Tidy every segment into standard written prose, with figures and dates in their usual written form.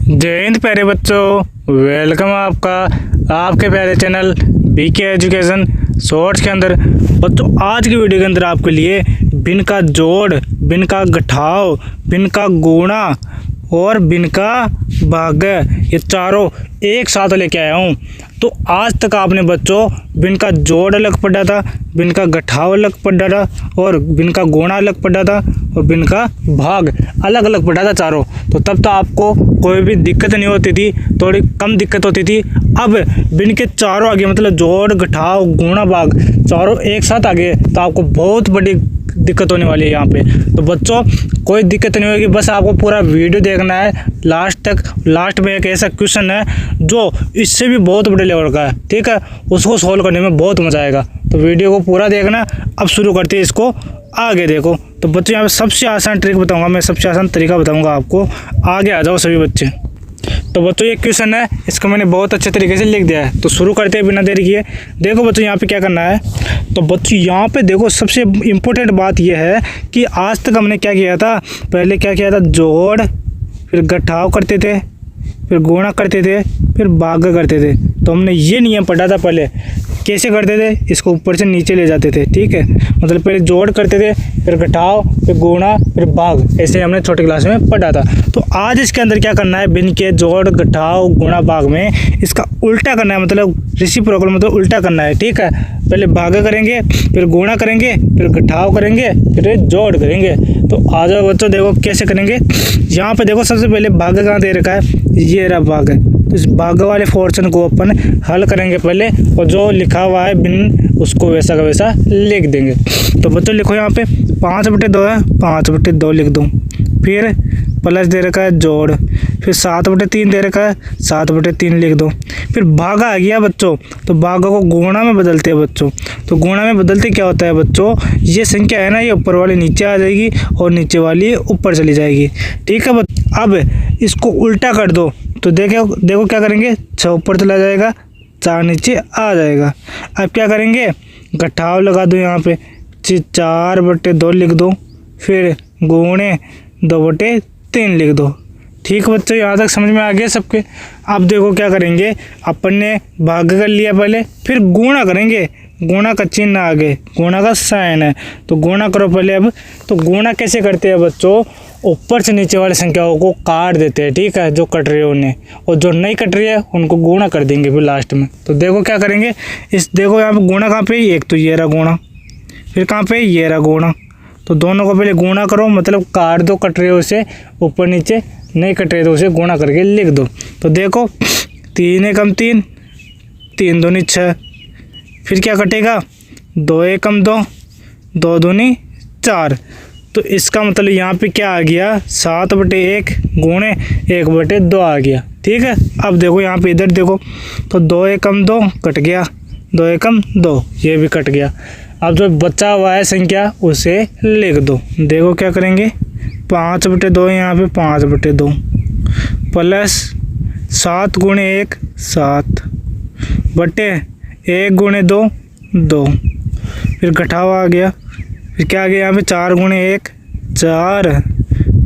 जय हिंद प्यारे बच्चों, वेलकम आपका आपके प्यारे चैनल बीके एजुकेशन शॉर्ट्स के अंदर। बच्चों आज की वीडियो के अंदर आपके लिए भिन्न का जोड़, भिन्न का घटाव, भिन्न का गुणा और भिन्न का भाग्य, ये चारों एक साथ लेके आया हूँ। तो आज तक आपने बच्चों भिन्न का जोड़ अलग पढ़ा था, भिन्न का घटाव अलग पढ़ा था और भिन्न का गुणा अलग पढ़ा था और भिन्न का भाग अलग अलग पढ़ा था चारों। तो तब तो आपको कोई भी दिक्कत नहीं होती थी, थोड़ी कम दिक्कत होती थी। अब भिन्न के चारों आ गए, मतलब जोड़, घटाव, गुणा, भाग चारों एक साथ आ गए, तो आपको बहुत बड़ी दिक्कत होने वाली है यहाँ पे। तो बच्चों कोई दिक्कत नहीं होगी, बस आपको पूरा वीडियो देखना है लास्ट तक। लास्ट में एक ऐसा क्वेश्चन है जो इससे भी बहुत बड़े लेवल का है, ठीक है, उसको सॉल्व करने में बहुत मजा आएगा। तो वीडियो को पूरा देखना। अब शुरू करते हैं इसको, आगे देखो। तो बच्चों यहाँ पे सबसे आसान ट्रिक बताऊंगा मैं, सबसे आसान तरीका बताऊंगा आपको। आगे आ जाओ सभी बच्चे। तो बच्चों ये क्वेश्चन है, इसको मैंने बहुत अच्छे तरीके से लिख दिया है। तो शुरू करते हैं बिना देरी किए। देखो बच्चों यहाँ पे क्या करना है। तो बच्चों यहाँ पे देखो, सबसे इम्पोर्टेंट बात यह है कि आज तक हमने क्या किया था, पहले क्या किया था, जोड़, फिर घटाव करते थे, फिर गुणा करते थे, फिर भाग करते थे। तो हमने ये नियम पढ़ा था पहले, कैसे करते थे, इसको ऊपर से नीचे ले जाते थे, ठीक है। मतलब पहले जोड़ करते थे, फिर घटाव, फिर गुणा, फिर भाग, ऐसे हमने छोटी क्लास में पढ़ा था। तो आज इसके अंदर क्या करना है, भिन्न के जोड़, घटाव, गुणा, भाग में इसका उल्टा करना है, मतलब रेसिप्रोकल, मतलब उल्टा करना है, ठीक है। पहले भाग करेंगे, फिर गुणा करेंगे, फिर घटाव करेंगे, फिर जोड़ करेंगे। तो आ जाओ बच्चों, देखो कैसे करेंगे। यहाँ पे देखो सबसे पहले भाग कहाँ दे रखा है, ये रहा भाग। तो इस भाग वाले पोर्शन को अपन हल करेंगे पहले, और जो लिखा हुआ है भिन्न उसको वैसा का वैसा लिख देंगे। तो बच्चों लिखो यहाँ पे 5/2 है, 5/2 लिख दो। फिर प्लस दे रखा है जोड़, फिर 7/3 दे रखा है, 7/3 लिख दो। फिर भागा आ गया बच्चों, तो भागा को गुणा में बदलते हैं बच्चों। तो गुणा में बदलते क्या होता है बच्चों, ये संख्या है ना, ये ऊपर वाली नीचे आ जाएगी और नीचे वाली ऊपर चली जाएगी, ठीक है। अब इसको उल्टा कर दो, तो देखो क्या करेंगे, 6 ऊपर चला जाएगा, 4 नीचे आ जाएगा। अब क्या करेंगे, घटाव लगा दो यहाँ पे, 4/2 लिख दो, फिर गुणे 2/3 लिख दो। ठीक बच्चों, यहाँ तक समझ में आ गया सबके। अब देखो क्या करेंगे, अपन ने भाग कर लिया पहले, फिर गुणा करेंगे। गुणा का चिन्ह आगे, गुणा का साइन है, तो गुणा करो पहले। अब तो गुणा कैसे करते हैं बच्चों, ऊपर से नीचे वाली संख्याओं को काट देते हैं, ठीक है, जो कट रही है उन्हें, और जो नहीं कट रही है उनको गुणा कर देंगे फिर लास्ट में। तो देखो क्या करेंगे, इस देखो यहाँ पे गुणा कहाँ पे, एक तो ये रहा गुणा, फिर कहाँ पे ये रहा गुणा। तो दोनों को पहले गुणा करो, मतलब काट दो कट रही है उसे, ऊपर नीचे नहीं कट रही तो उसे गुणा करके लिख दो। तो देखो 3 एकम 3, 3 दूनी 6, फिर क्या कटेगा, 2 एकम 2, 2 दूनी 4। तो इसका मतलब यहाँ पे क्या आ गया, 7/1 गुणे 1/2 आ गया, ठीक है। अब देखो यहाँ पे इधर देखो, तो 2 एकम 2 कट गया, 2 एकम 2 ये भी कट गया। अब जो बचा हुआ है संख्या उसे लिख दो। देखो क्या करेंगे, 5/2 यहाँ पे 5/2 प्लस 7 गुणे 1 7 बटे 1 गुणे 2 2, फिर घटाव आ गया, फिर क्या आ गया यहाँ पे 4 गुणे 1 4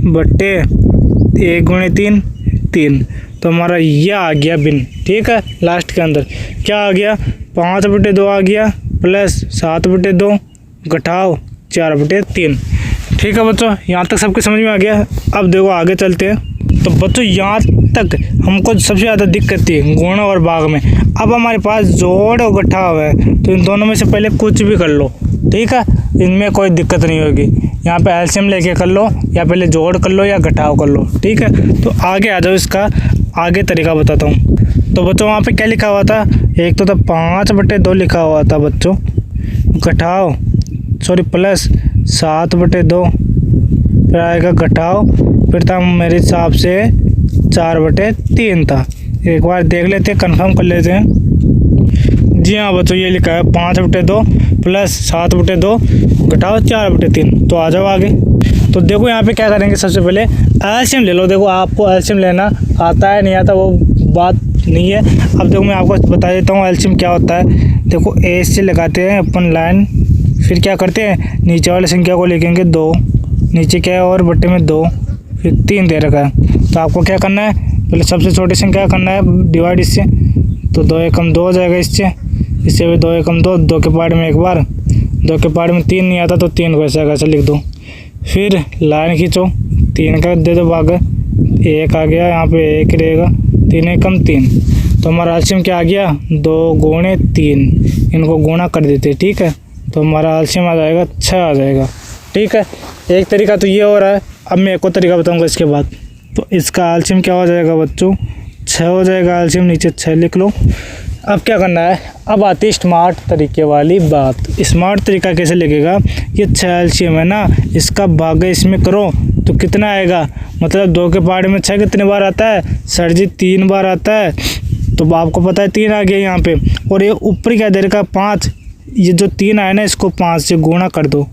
बटे 1 गुणे 3 3। तो हमारा ये आ गया भिन्न, ठीक है। लास्ट के अंदर क्या आ गया, 5/2 आ गया प्लस 7/2 घटाव 4/3, ठीक है बच्चों। यहाँ तक सबके समझ में आ गया। अब देखो आगे चलते हैं। तो बच्चों यहाँ तक हमको सबसे ज़्यादा दिक्कत थी गुणा और भाग में। अब हमारे पास जोड़ और घटाव है, तो इन दोनों में से पहले कुछ भी कर लो, ठीक है, इनमें कोई दिक्कत नहीं होगी। यहाँ पे एलसीएम लेके कर लो, या पहले जोड़ कर लो या घटाव कर लो, ठीक है। तो आगे आ जाओ, इसका आगे तरीका बताता हूँ। तो बच्चों वहाँ पे क्या लिखा हुआ था, एक तो था 5/2 लिखा हुआ था बच्चों, घटाव प्लस 7/2, फिर आएगा घटाव, फिर था मेरे हिसाब से 4/3 था। एक बार देख लेते हैं, कंफर्म कर लेते हैं। जी हाँ बच्चों, ये लिखा है 5/2 प्लस 7/2 घटाव 4/3। तो आ जाओ आगे। तो देखो यहाँ पे क्या करेंगे, सबसे पहले एलसीएम ले लो। देखो आपको एलसीएम लेना आता है नहीं आता वो बात नहीं है। अब देखो मैं आपको बता देता हूँ एलसीएम क्या होता है। देखो ए से लगाते हैं अपन लाइन, फिर क्या करते हैं, नीचे वाली संख्या को लिखेंगे 2, नीचे क्या है और बट्टे में 2, फिर 3 दे रखा है। तो आपको क्या करना है, पहले सबसे छोटी संख्या करना है डिवाइड इससे, तो 2 एकम 2 हो जाएगा इससे भी 2 एकम 2, 2 के पार्ट में एक बार, 2 के पार्ट में 3 नहीं आता तो 3 को ऐसा लिख दो। फिर लाइन खींचो, 3 का दे दो भाग, 1 आ गया यहाँ पे 1 रहेगा, 3 एकम 3। तो हमारा एलसीएम क्या आ गया 2 गुणे 3, इनको गुणा कर देते, ठीक है। तो हमारा एलसीएम आ जाएगा 6 आ जाएगा, ठीक है। एक तरीका तो ये हो रहा है। अब मैं एक और तरीका बताऊंगा इसके बाद। तो इसका एलसीएम क्या हो जाएगा बच्चों 6 हो जाएगा, एलसीएम नीचे 6 लिख लो। अब क्या करना है, अब आती है स्मार्ट तरीके वाली बात। स्मार्ट तरीका कैसे लगेगा, ये 6 एलसीएम है ना, इसका भाग इसमें करो तो कितना आएगा, मतलब 2 के पार्ट में 6 कितने बार आता है सर जी 3 बार आता है, तो आपको पता है 3 आ गया यहाँ पे। और ये ऊपर क्या दे रखा 5, ये जो 3 आया ना इसको 5 से गुणा कर दो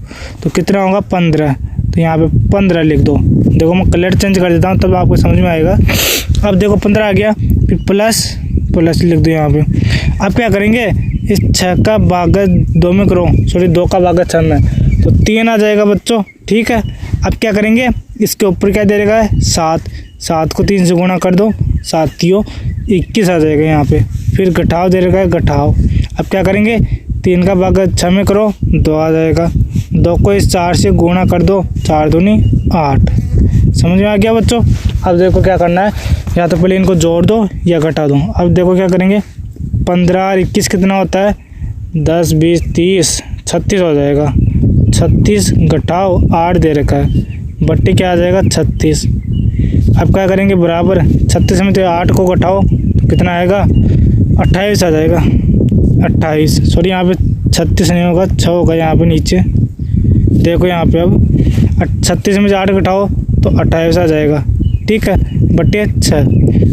तो कितना होगा 15, तो यहाँ पे 15 लिख दो। देखो मैं कलर चेंज कर देता हूँ तब आपको समझ में आएगा। अब देखो 15 आ गया, फिर प्लस लिख दो यहाँ पे। अब क्या करेंगे, इस 6 का भाग 2 में करो, सॉरी 2 का भाग 6 में, तो 3 आ जाएगा बच्चों, ठीक है। अब क्या करेंगे, इसके ऊपर क्या दे रखा है 7 को 3 से गुणा कर दो, 7 3 21 आ जाएगा यहाँ पे। फिर घटाव दे रखा है घटाव। अब क्या करेंगे, 3 का भाग 6 में करो 2 आ जाएगा, 2 को इस 4 से गुणा कर दो, 4 दूनी 8। समझ में आ गया बच्चों। अब देखो क्या करना है, या तो पहले इनको जोड़ दो या घटा दो। अब देखो क्या करेंगे, 15 और 21 कितना होता है 10 20 30 36 हो जाएगा, 36 घटाओ 8 दे रखा है, बट्टी क्या आ जाएगा 36। अब क्या करेंगे बराबर 36 में तो 8 को घटाओ तो कितना आएगा 28 आ जाएगा, 28 सॉरी यहाँ पे 36 नहीं होगा 6 होगा यहाँ पे नीचे। देखो यहाँ पे अब 36 में से 8 घटाओ तो 28 आ जाएगा, ठीक है, बट्टे 6।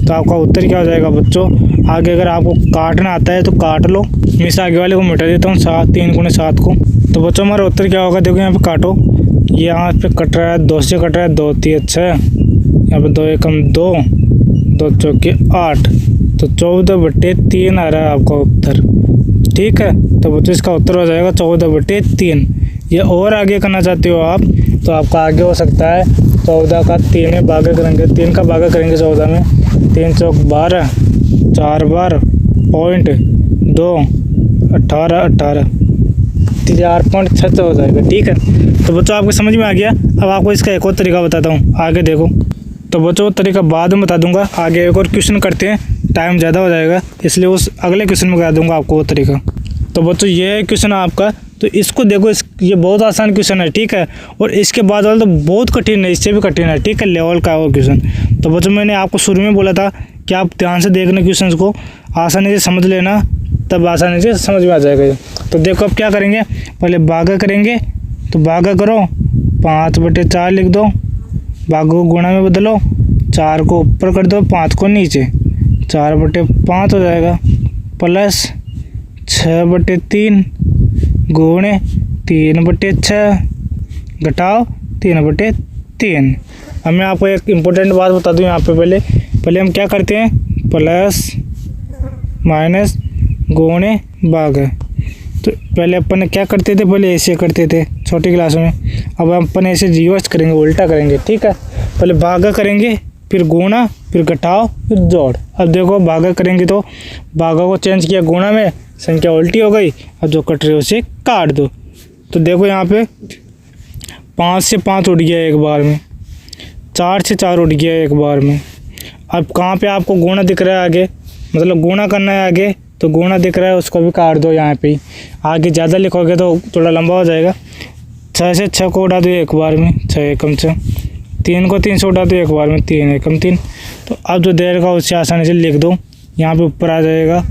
तो आपका उत्तर क्या हो जाएगा बच्चों। आगे अगर आपको काटना आता है तो काट लो, मैं इस आगे वाले को मिटा देता हूँ 3 गुणे 7 को। तो बच्चों हमारा उत्तर क्या होगा, देखो यहाँ पे काटो, ये यहाँ पे कट रहा है 2 से कट रहा है, 2 3 6, यहाँ पे 2 एकम 2, 2 चौके 8, तो 14/3 आ रहा है आपका उत्तर, ठीक है। तो बच्चों इसका उत्तर हो जाएगा 14/3। ये और आगे करना चाहते हो आप तो आपका आगे हो सकता है 14 का 3 में भागा करेंगे, 3 का भागा करेंगे 14 में, 3 चौक 12, 4 बार पॉइंट 2 18 18 4.6 हो जाएगा, ठीक है। तो बच्चों आपको समझ में आ गया। अब आपको इसका एक और तरीका बताता हूँ, आगे देखो। तो बच्चों तरीका बाद में बता दूंगा, आगे एक और क्वेश्चन करते हैं, टाइम ज़्यादा हो जाएगा इसलिए उस अगले क्वेश्चन में बता दूंगा आपको वो तरीका। तो बच्चों ये है क्वेश्चन आपका, तो इसको देखो, ये बहुत आसान क्वेश्चन है, ठीक है। और इसके बाद वाला तो बहुत कठिन है, इससे भी कठिन है, ठीक है, लेवल का वो क्वेश्चन। तो बच्चों मैंने आपको शुरू में बोला था कि आप ध्यान से देखना क्वेश्चन को, आसानी से समझ लेना, तब आसानी से समझ में आ जाएगा ये। तो देखो अब क्या करेंगे, पहले भागा करेंगे, तो भागा करो 5/4 लिख दो, भागों को गुणा में बदलो, 4 को ऊपर कर दो 5 को नीचे, 4/5 हो जाएगा, प्लस 6/3 गुणे 3/6 घटाओ 3/3। अब मैं आपको एक इम्पोर्टेंट बात बता दूं यहाँ पे, पहले हम क्या करते हैं, प्लस माइनस गुणे भाग। तो पहले अपन क्या करते थे, पहले ऐसे करते थे छोटी क्लास में, अब अपन ऐसे रिवर्स करेंगे, उल्टा करेंगे, ठीक है। पहले भागा करेंगे, फिर गुणा, फिर घटाओ, फिर जोड़। अब देखो भागा करेंगे तो भागा को चेंज किया गुणा में, संख्या उल्टी हो गई, अब जो कट रही है उसे काट दो। तो देखो यहाँ पे 5 से 5 उठ गया एक बार में, 4 से 4 उठ गया एक बार में। अब कहाँ पे आपको गुणा दिख रहा है आगे, मतलब गुणा करना है आगे, तो गुणा दिख रहा है उसको भी काट दो यहाँ पे ही। आगे ज़्यादा लिखोगे तो थोड़ा लंबा हो जाएगा। 6 से 6 को उठा दो एक बार में, 6 एकम 6, 3 को 3 से उठा दो एक बार में, 3 एकम 3। तो अब जो देर का उससे आसानी से लिख दो, यहाँ पे ऊपर आ जाएगा,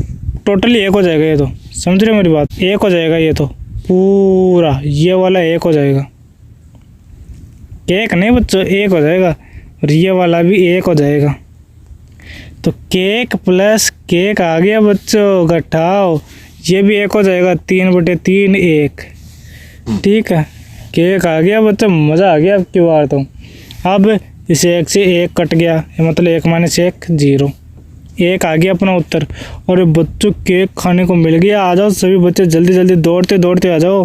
टोटली 1 हो जाएगा ये तो, समझ रहे हो मेरी बात, 1 हो जाएगा ये तो पूरा, ये वाला 1 हो जाएगा, केक नहीं बच्चों 1 हो जाएगा, और ये वाला भी 1 हो जाएगा। तो केक प्लस केक आ गया बच्चों, घटाओ, ये भी 1 हो जाएगा, 3/3 1, ठीक है, केक आ गया बच्चों, मज़ा आ गया अब की बार। तो अब इस 1 से 1 कट गया, मतलब 1 - 1 0, 1 आ गया अपना उत्तर। और बच्चों केक खाने को मिल गया, आ जाओ सभी बच्चे जल्दी जल्दी दौड़ते दौड़ते आ जाओ,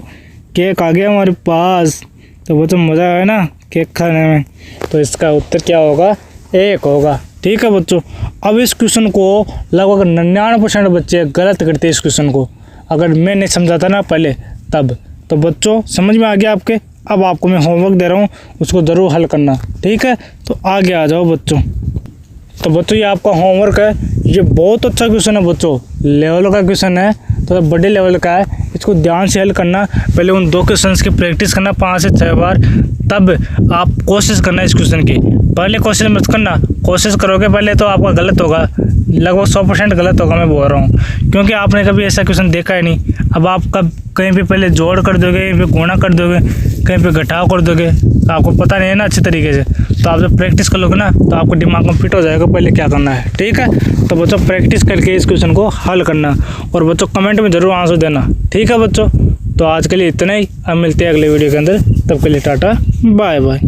केक आ गया हमारे पास। तो बच्चों मज़ा आया ना केक खाने में। तो इसका उत्तर क्या होगा, 1 होगा। ठीक है बच्चों। अब इस क्वेश्चन को लगभग 99% बच्चे गलत करते हैं इस क्वेश्चन को। अगर मैं नहीं समझाता ना पहले तब, तो बच्चों समझ में आ गया आपके। अब आपको मैं होमवर्क दे रहा हूँ, उसको ज़रूर हल करना, ठीक है। तो आगे आ जाओ बच्चों। तो बच्चों ये आपका होमवर्क है। ये बहुत अच्छा क्वेश्चन है बच्चों, लेवल का क्वेश्चन है, तो बड़े लेवल का है। इसको ध्यान से हल करना। पहले उन 2 क्वेश्चंस की प्रैक्टिस करना 5 से 6 बार, तब आप कोशिश करना इस क्वेश्चन की। पहले कोशिश मत करना, कोशिश करोगे पहले तो आपका गलत होगा, लगभग 100% गलत होगा, मैं बोल रहा हूँ, क्योंकि आपने कभी ऐसा क्वेश्चन देखा ही नहीं। अब आप कहीं पे पहले जोड़ कर दोगे, कहीं पे गुणा कर दोगे, कहीं पे घटाव कर दोगे, तो आपको पता नहीं है ना अच्छे तरीके से। तो आप जब प्रैक्टिस कर लोगे ना तो आपको दिमाग में फिट हो जाएगा पहले क्या करना है, ठीक है। तो बच्चों प्रैक्टिस करके इस क्वेश्चन को हल करना, और बच्चों कमेंट में ज़रूर आंसर देना, ठीक है बच्चों। तो आज के लिए इतना ही, अब मिलते हैं अगले वीडियो के अंदर, तब के लिए टाटा बाय बाय।